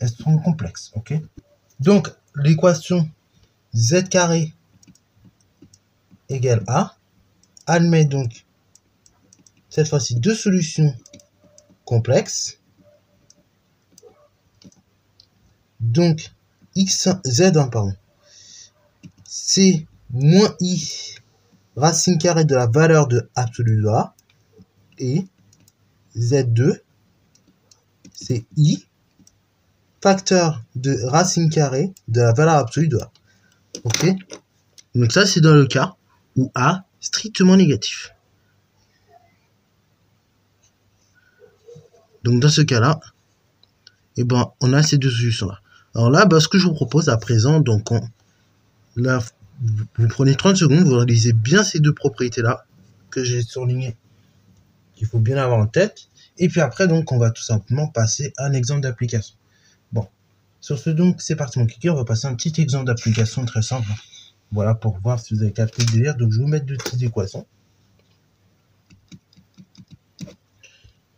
elles sont complexes, ok? Donc, l'équation z carré égale a admet donc, cette fois-ci, deux solutions complexes. Donc, z1, pardon, c'est moins i racine carrée de la valeur de absolue de a, et z2, c'est i facteur de racine carrée de la valeur absolue de a. Ok? Donc ça, c'est dans le cas où a strictement négatif. Donc dans ce cas-là, eh ben, on a ces deux solutions-là. Alors là, ce que je vous propose à présent, donc là, vous prenez 30 secondes, vous réalisez bien ces deux propriétés-là que j'ai soulignées, qu'il faut bien avoir en tête. Et puis après, donc, on va tout simplement passer à un exemple d'application. Bon, sur ce, donc, c'est parti mon kiki, on va passer à un petit exemple d'application très simple. Voilà, pour voir si vous avez capté le délire. Donc, je vais vous mettre deux petites équations.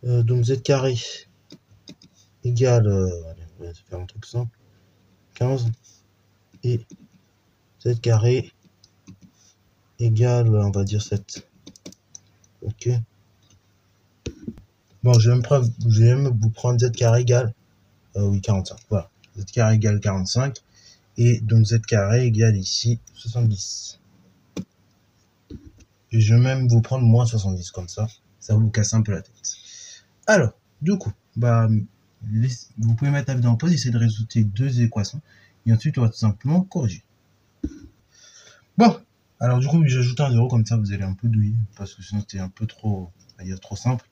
Donc, z carré égale, on va faire un truc simple, 15, et z carré égale, on va dire 7. Ok. Bon, je vais même vous prendre z carré égale, oui, 45. Voilà, z carré égale 45. Et donc z carré égale ici 70. Et je vais même vous prendre moins 70 comme ça vous casse un peu la tête. Alors, du coup, vous pouvez mettre la vidéo en pause, essayer de résoudre deux équations, et ensuite on va tout simplement corriger. Bon, alors du coup, j'ajoute un 0, comme ça vous allez un peu douiller, parce que sinon c'était un peu trop, on va dire, trop simple.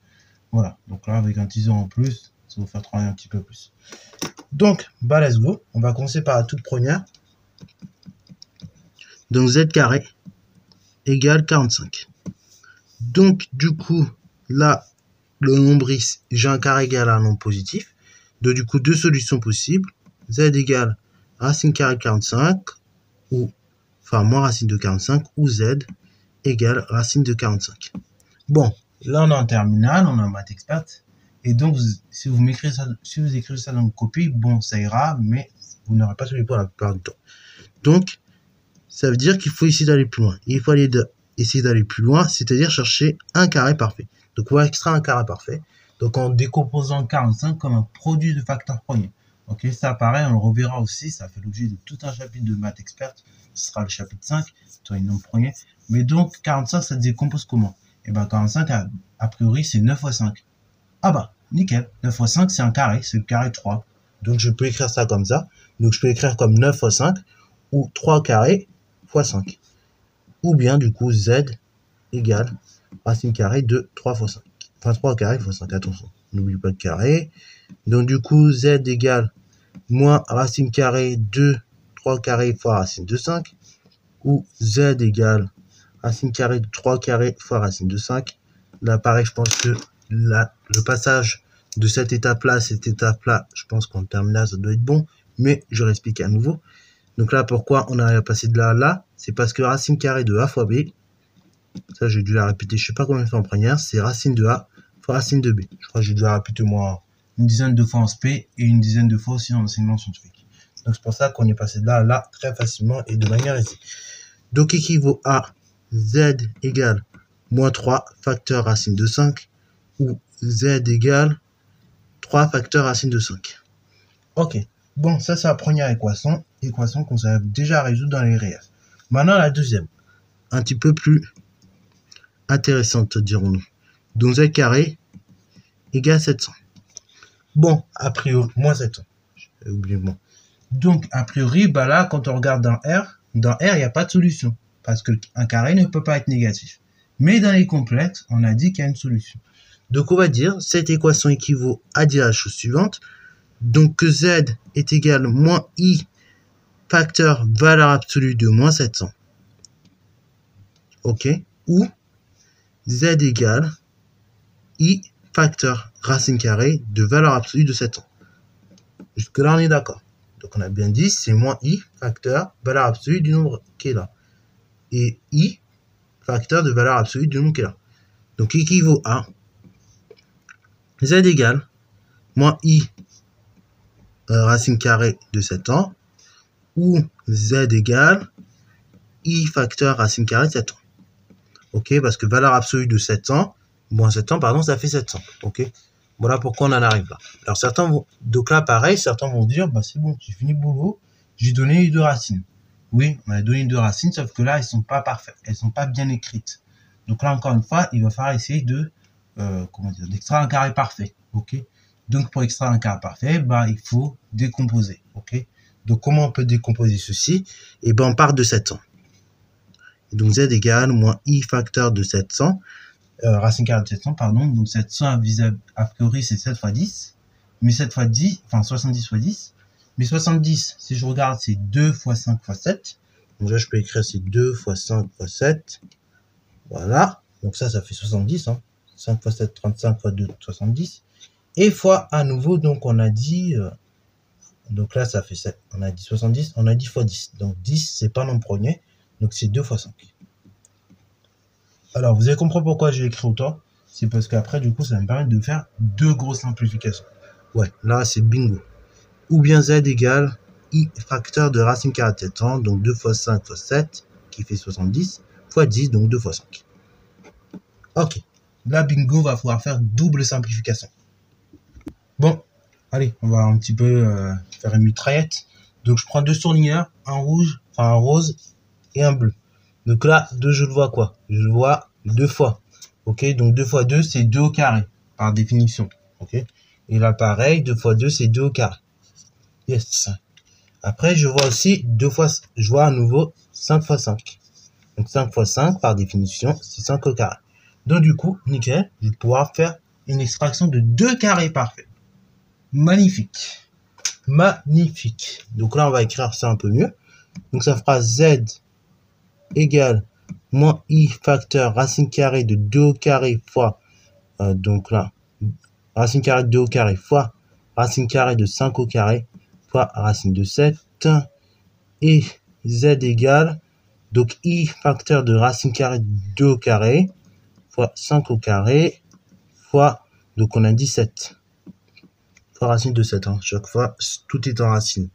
Voilà, donc là avec un petit 0 en plus, ça va vous faire travailler un petit peu plus. Donc, let's go. On va commencer par la toute première. Donc z carré égale 45. Donc du coup, là, le nombre, j'ai un carré égal à un nombre positif. Donc du coup, deux solutions possibles. Z égale racine carrée de 45, ou, enfin, moins racine de 45, ou Z égale racine de 45. Bon, là on est en terminale, on est en maths expert. Et donc, si vous écrivez ça dans une copie, bon, ça ira, mais vous n'aurez pas tous les points la plupart du temps. Donc, ça veut dire qu'il faut essayer d'aller plus loin. Il faut essayer d'aller plus loin, c'est-à-dire chercher un carré parfait. Donc, on va extraire un carré parfait. Donc, en décomposant 45 comme un produit de facteurs premiers. Ok, ça pareil, on le reverra aussi, ça fait l'objet de tout un chapitre de maths expert. Ce sera le chapitre 5, sur les nombres premiers. Mais donc, 45, ça se décompose comment? Et ben, 45, a priori, c'est 9 fois 5. Ah bah, nickel. 9 fois 5, c'est un carré, c'est le carré de 3. Donc, je peux écrire ça comme ça. Donc, je peux écrire comme 9 fois 5, ou 3 carrés fois 5. Ou bien, du coup, z égale racine carrée de 3 fois 5. Enfin, 3 carrés fois 5, attention. N'oublie pas le carré. Donc, du coup, z égale moins racine carrée de 3 carrés fois racine de 5. Ou z égale racine carrée de 3 carrés fois racine de 5. Là, pareil, je pense que le passage de cette étape-là à cette étape-là, je pense qu'en terminale, ça doit être bon. Mais je réexplique à nouveau. Donc là, pourquoi on a passé de là à là? C'est parce que racine carrée de a fois b, ça j'ai dû la répéter, je sais pas combien de fois en première, c'est racine de a fois racine de b. Je crois que j'ai dû la répéter moi une dizaine de fois en SP et une dizaine de fois aussi en enseignement scientifique. Donc c'est pour ça qu'on est passé de là à là très facilement et de manière aisée. Donc équivaut à z égale moins 3 facteur racine de 5 ou z égale 3 facteur racine de 5. Ok. Bon, ça c'est la première équation qu'on savait déjà résoudre dans les réels. Maintenant la deuxième, un petit peu plus intéressante dirons-nous. Donc z carré égale 700. Bon, a priori, moins 700. J'ai oublié le mot. Donc a priori, là quand on regarde dans R, il n'y a pas de solution. Parce qu'un carré ne peut pas être négatif. Mais dans les complexes, on a dit qu'il y a une solution. Donc on va dire, cette équation équivaut à dire la chose suivante. Donc que z est égal à moins i facteur valeur absolue de moins 700. Ok. Ou z égale i facteur racine carrée de valeur absolue de 700. Jusque là on est d'accord. Donc on a bien dit c'est moins i facteur valeur absolue du nombre qui est là. Et i facteur de valeur absolue du nombre qui est là. Donc équivaut à z égale moins i racine carrée de 700, ou z égale i facteur racine carrée de 700. Ok, parce que valeur absolue de 700, moins 700, pardon, ça fait 700. Ok, voilà pourquoi on en arrive là. Alors certains vont, donc là pareil, certains vont dire, bah c'est bon, j'ai fini le boulot, j'ai donné les deux racines. Oui, on a donné deux racines, sauf que là, elles sont pas parfaites, elles sont pas bien écrites. Donc là, encore une fois, il va falloir essayer de, d'extraire un carré parfait. Ok, donc pour extraire un carré parfait, bah il faut décomposer. Ok, donc comment on peut décomposer ceci? Et ben on part de 700. Donc z égale moins i facteur de 700, racine carrée de 700, pardon. Donc 700 a priori c'est 7 fois 10, mais 7 fois 10, enfin 70 fois 10. Mais 70, si je regarde, c'est 2 fois 5 fois 7. Donc là, je peux écrire c'est 2 fois 5 fois 7. Voilà. Donc ça fait 70. Hein. 5 fois 7, 35 fois 2, 70. Et fois à nouveau, donc on a dit... donc là, ça fait 7. On a dit 70, on a dit fois 10. Donc 10, c'est pas non premier. Donc c'est 2 fois 5. Alors, vous allez comprendre pourquoi j'ai écrit autant. C'est parce qu'après, du coup, ça va me permettre de faire deux grosses simplifications. Ouais, là, c'est bingo. Ou bien z égale i facteur de racine carrée de 700, donc 2 fois 5 fois 7, qui fait 70, fois 10, donc 2 fois 5. Ok. Là, bingo, va falloir faire double simplification. Bon, allez, on va un petit peu faire une mitraillette. Donc, je prends deux surligneurs, un rouge, enfin un rose et un bleu. Donc là, 2, je le vois quoi? Je le vois 2 fois. Ok, donc 2 fois 2, c'est 2 au carré, par définition. Ok, et là, pareil, 2 fois 2, c'est 2 au carré. Yes. Après, je vois aussi 2 fois, je vois à nouveau 5 fois 5. Donc 5 fois 5, par définition, c'est 5 au carré. Donc du coup, nickel, je vais pouvoir faire une extraction de 2 carrés parfaits. Magnifique. Magnifique. Donc là, on va écrire ça un peu mieux. Donc ça fera z égale moins i facteur racine carrée de 2 au carré fois, donc là, racine carrée de 2 au carré fois racine carrée de 5 au carré fois racine de 7, et z égale, donc i facteur de racine carrée de 2 au carré fois 5 au carré fois, donc on a 17, fois racine de 7, hein, chaque fois, tout est en racine.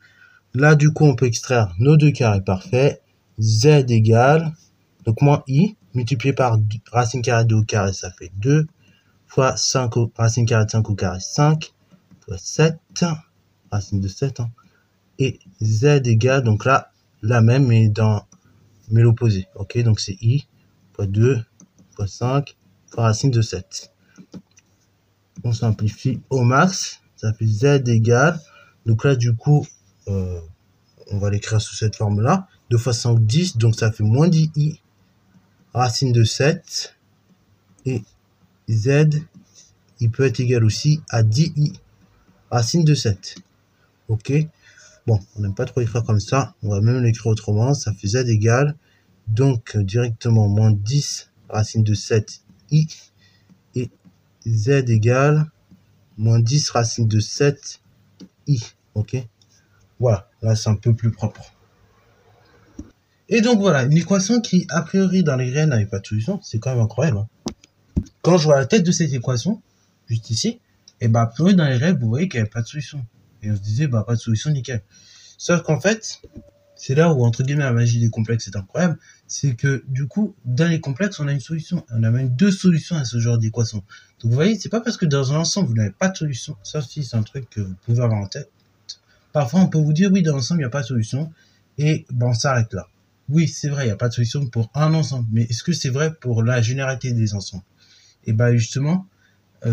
Là, du coup, on peut extraire nos deux carrés parfaits. Z égale, donc moins i, multiplié par racine carrée de 2 au carré, ça fait 2, fois 5 racine carrée de 5 au carré, 5, fois 7, racine de 7, hein, et z égale, donc là, la même, mais l'opposé. Ok, donc c'est i, fois 2, fois 5, fois racine de 7. On simplifie au max, ça fait z égale, donc là, du coup, on va l'écrire sous cette forme-là. 2 fois 5, 10, donc ça fait moins 10i, racine de 7, et z, il peut être égal aussi à 10i, racine de 7. Ok, bon, on n'aime pas trop écrire comme ça, on va même l'écrire autrement, ça fait z égale, donc directement moins 10, racine de 7i, et z égale, moins 10, racine de 7i. Ok, voilà, là c'est un peu plus propre. Et donc voilà, une équation qui, a priori, dans les réels n'avait pas de solution, c'est quand même incroyable. Hein. Quand je vois la tête de cette équation, juste ici, et bah, a priori, dans les réels, vous voyez qu'il n'y avait pas de solution. Et on se disait, bah, pas de solution, nickel. Sauf qu'en fait, c'est là où, entre guillemets, la magie des complexes est incroyable, c'est que, du coup, dans les complexes, on a une solution. On a même deux solutions à ce genre d'équation. Donc, vous voyez, c'est pas parce que dans un ensemble, vous n'avez pas de solution, ça aussi, c'est un truc que vous pouvez avoir en tête. Parfois, on peut vous dire, oui, dans l'ensemble, il n'y a pas de solution, et ben, on s'arrête là. Oui, c'est vrai, il n'y a pas de solution pour un ensemble, mais est-ce que c'est vrai pour la généralité des ensembles? Et bah justement,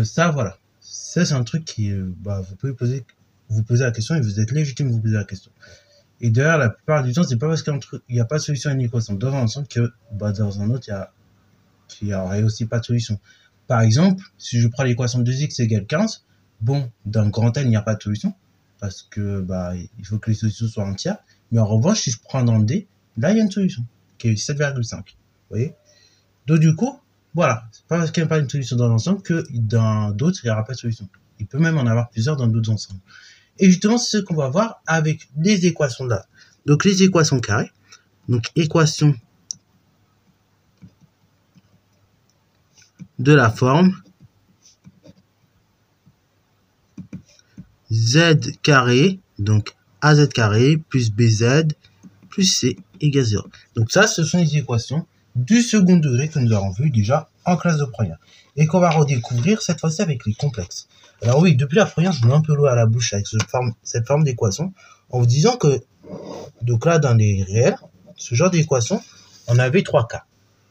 ça, voilà. Ça, c'est un truc qui, vous pouvez vous poser la question et vous êtes légitime de vous poser la question. Et d'ailleurs, la plupart du temps, c'est pas parce qu'il n'y a pas de solution à une équation dans un ensemble que dans un autre, il n'y aurait aussi pas de solution. Par exemple, si je prends l'équation 2x égale 15, bon, dans le grand N, il n'y a pas de solution, parce que il faut que les solutions soient entières. Mais en revanche, si je prends dans le D, là, il y a une solution, qui est 7,5. Vous voyez? Donc, du coup, voilà. C'est pas parce qu'il n'y a pas une solution dans l'ensemble que dans d'autres, il n'y aura pas de solution. Il peut même en avoir plusieurs dans d'autres ensembles. Et justement, c'est ce qu'on va voir avec les équations là. Donc, les équations carrées. Donc, équation de la forme z carré Donc, AZ carré plus BZ plus C égale 0. Donc ça, ce sont les équations du second degré que nous avons vu déjà en classe de première. Et qu'on va redécouvrir cette fois-ci avec les complexes. Alors oui, depuis la première, je mets un peu l'eau à la bouche avec cette forme d'équation en vous disant que, donc là, dans les réels, ce genre d'équation, on avait 3 cas.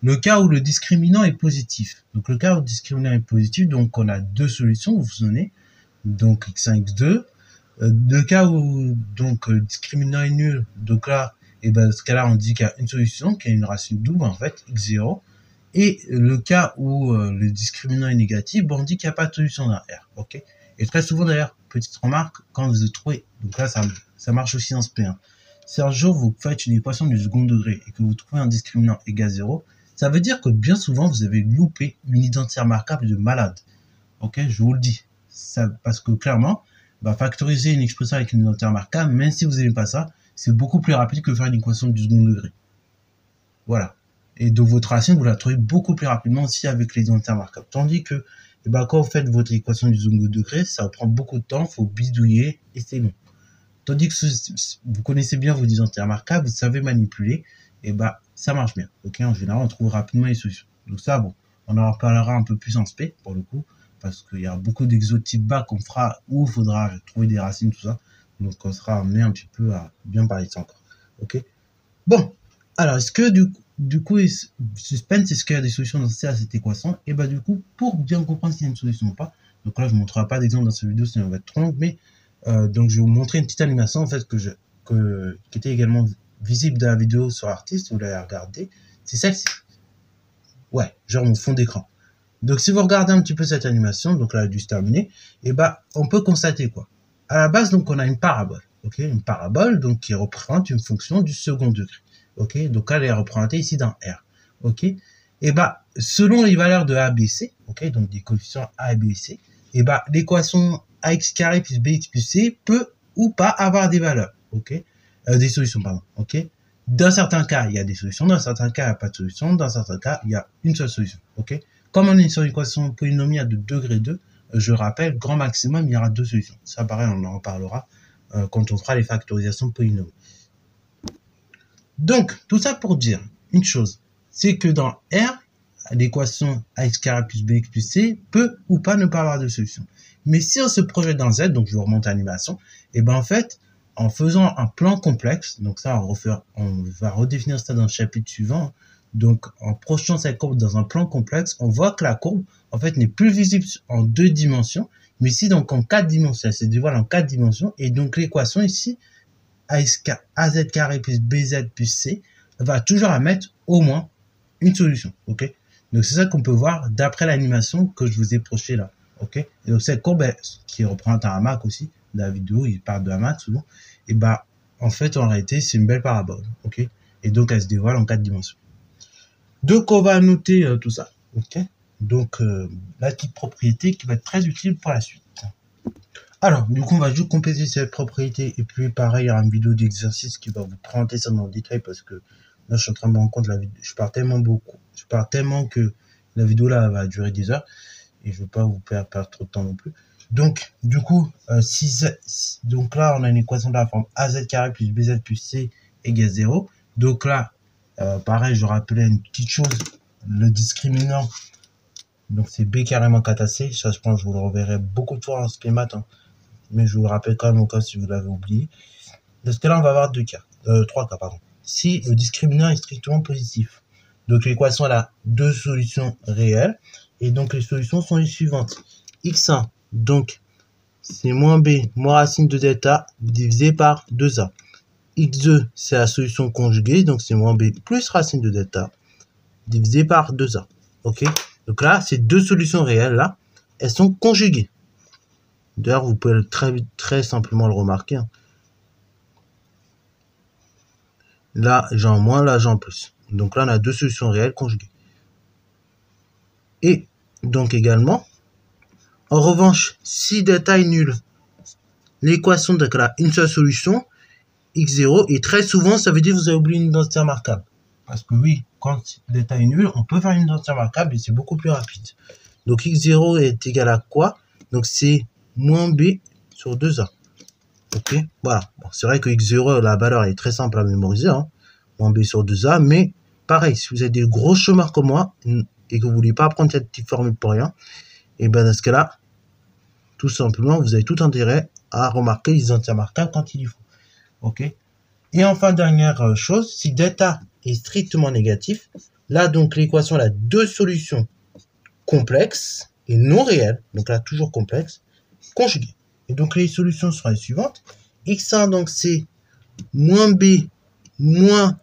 Le cas où le discriminant est positif. Donc le cas où le discriminant est positif, donc on a deux solutions, vous vous souvenez. Donc x1, x2. Le cas où donc le discriminant est nul, donc là, et ben, dans ce cas-là, on dit qu'il y a une solution, qui a une racine double, en fait, x0. Et le cas où le discriminant est négatif, bon, on dit qu'il n'y a pas de solution dans R. Ok. Et très souvent, d'ailleurs, petite remarque, quand vous trouvez, donc là, ça marche aussi en SP1. Si un jour vous faites une équation du second degré et que vous trouvez un discriminant égal 0, ça veut dire que bien souvent, vous avez loupé une identité remarquable de malade. Ok, je vous le dis. Ça, parce que clairement, factoriser une expression avec une identité remarquable, même si vous n'aimez pas ça, c'est beaucoup plus rapide que faire une équation du second degré. Voilà. Et donc votre racine, vous la trouvez beaucoup plus rapidement aussi avec les identités remarquables. Tandis que quand vous faites votre équation du second degré, ça prend beaucoup de temps, il faut bidouiller et c'est long. Tandis que vous connaissez bien vos identités remarquables, vous savez manipuler, et ça marche bien. Ok, en général, on trouve rapidement les solutions. Donc ça, bon, on en reparlera un peu plus en SP pour le coup, parce qu'il y a beaucoup d'exotypes bas qu'on fera où il faudra trouver des racines, tout ça. Donc on sera amené un petit peu à bien parler de ça encore. Ok. Bon, alors est-ce que du coup, suspense, est-ce qu'il y a des solutions dans cette équation? Et du coup, pour bien comprendre s'il y a une solution ou pas, donc là je ne montrerai pas d'exemple dans cette vidéo, sinon on va être trop long, mais donc je vais vous montrer une petite animation en fait qui était également visible dans la vidéo sur Artist, vous l'avez regardé, c'est celle-ci. Ouais, genre mon fond d'écran. Donc si vous regardez un petit peu cette animation, donc là elle a dû se terminer, et on peut constater quoi? À la base, donc on a une parabole, ok, une parabole donc qui représente une fonction du second degré, ok, donc elle est représentée ici dans R, ok, et selon les valeurs de A, B, C, ok, donc des coefficients A, B, C, et l'équation ax carré plus bx plus c peut ou pas avoir des valeurs, ok, des solutions, pardon, ok. Dans certains cas, il y a des solutions, dans certains cas, il n'y a pas de solution, dans certains cas, il y a une seule solution, ok. Comme on est sur une équation polynomiale de degré 2, je rappelle, grand maximum, il y aura deux solutions. Ça, pareil, on en reparlera quand on fera les factorisations polynomiales. Donc, tout ça pour dire une chose, c'est que dans R, l'équation ax carré plus bx plus c peut ou pas ne pas avoir de solution. Mais si on se projette dans Z, donc je remonte à l'animation, et en fait, en faisant un plan complexe, donc ça, on va redéfinir ça dans le chapitre suivant, donc en projetant cette courbe dans un plan complexe, on voit que la courbe, en fait, n'est plus visible en 2 dimensions, mais ici, donc en 4 dimensions, elle se dévoile en 4 dimensions, et donc l'équation ici, AZ carré plus BZ plus C, va toujours mettre au moins une solution, ok? Donc c'est ça qu'on peut voir d'après l'animation que je vous ai projetée là, ok? Et donc cette courbe, qui représente un hamac aussi, dans la vidéo, il parle de hamac souvent, et en fait, en réalité, c'est une belle parabole, ok? Et donc elle se dévoile en 4 dimensions. Donc on va noter tout ça, ok? Donc la petite propriété qui va être très utile pour la suite. Alors, du coup, on va juste compléter cette propriété et puis pareil, il y aura une vidéo d'exercice qui va vous présenter ça dans le détail parce que là, je suis en train de me rendre compte, je parle tellement que la vidéo là va durer 10 heures et je ne veux pas vous perdre trop de temps non plus. Donc, du coup, donc là, on a une équation de la forme AZ carré plus BZ plus C égale 0. Donc là, pareil, je rappelais une petite chose, le discriminant, donc c'est B carrément 4AC, ça je pense que je vous le reverrai beaucoup de fois en schémat, hein. Mais je vous le rappelle quand même au cas si vous l'avez oublié. Dans ce cas-là, on va avoir 3 cas, pardon. Si le discriminant est strictement positif. Donc l'équation elle a deux solutions réelles. Et donc les solutions sont les suivantes. X1, donc c'est moins B, moins racine de delta, divisé par 2A. X2, c'est la solution conjuguée, donc c'est moins B plus racine de delta, divisé par 2A. Ok? Donc là, ces deux solutions réelles, là, elles sont conjuguées. D'ailleurs, vous pouvez très simplement le remarquer, hein. Là, j'ai en moins, là, j'ai en plus. Donc là, on a deux solutions réelles conjuguées. Et donc également, en revanche, si delta est nul, l'équation, donc là, une seule solution, x0, et très souvent, ça veut dire que vous avez oublié une identité remarquable. Parce que oui, quand delta est nul, on peut faire une identité remarquable et c'est beaucoup plus rapide. Donc x0 est égal à quoi? Donc c'est moins B sur 2A. Ok, voilà. Bon, c'est vrai que x0, la valeur est très simple à mémoriser, hein. Moins b sur 2a, mais pareil, si vous êtes des gros chômeurs comme moi et que vous voulez pas apprendre cette petite formule pour rien, et ben dans ce cas-là, tout simplement, vous avez tout intérêt à remarquer les entiers marquables quand il y faut. Ok. Et enfin, dernière chose, si delta est strictement négatif, là donc l'équation a deux solutions complexes et non réelles, donc là toujours complexes, conjuguées. Et donc les solutions seront les suivantes. x1 donc c'est moins b moins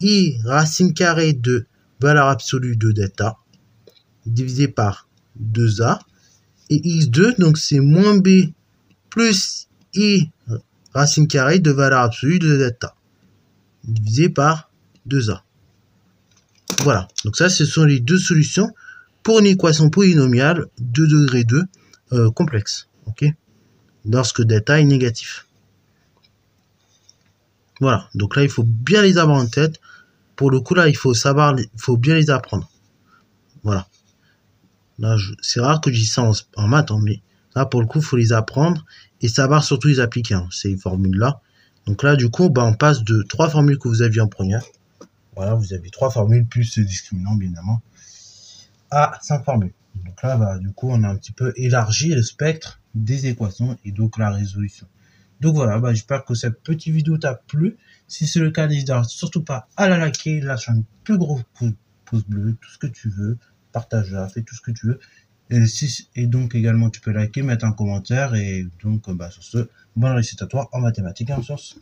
i racine carrée de valeur absolue de delta divisé par 2a. Et x2 donc c'est moins b plus i racine carrée de valeur absolue de delta divisé par 2a. Voilà, donc ça ce sont les deux solutions pour une équation polynomiale de degré 2 complexe, ok, lorsque delta est négatif. Voilà, donc là il faut bien les avoir en tête. Pour le coup là il faut savoir, il faut bien les apprendre. Voilà. Là c'est rare que je dise ça en maths, hein, mais là pour le coup il faut les apprendre et savoir surtout les appliquer, hein, ces formules là. Donc là du coup on passe de 3 formules que vous aviez en première. Voilà, vous avez 3 formules plus ce discriminant bien évidemment à 5 formules. Donc là du coup on a un petit peu élargi le spectre des équations et donc la résolution. Donc voilà, j'espère que cette petite vidéo t'a plu. Si c'est le cas, n'hésite surtout pas à la liker, lâche un plus gros pouce bleu, tout ce que tu veux, partage-la, fais tout ce que tu veux. Et donc également tu peux liker, mettre un commentaire et donc sur ce, bonne réussite à toi en mathématiques et en sciences.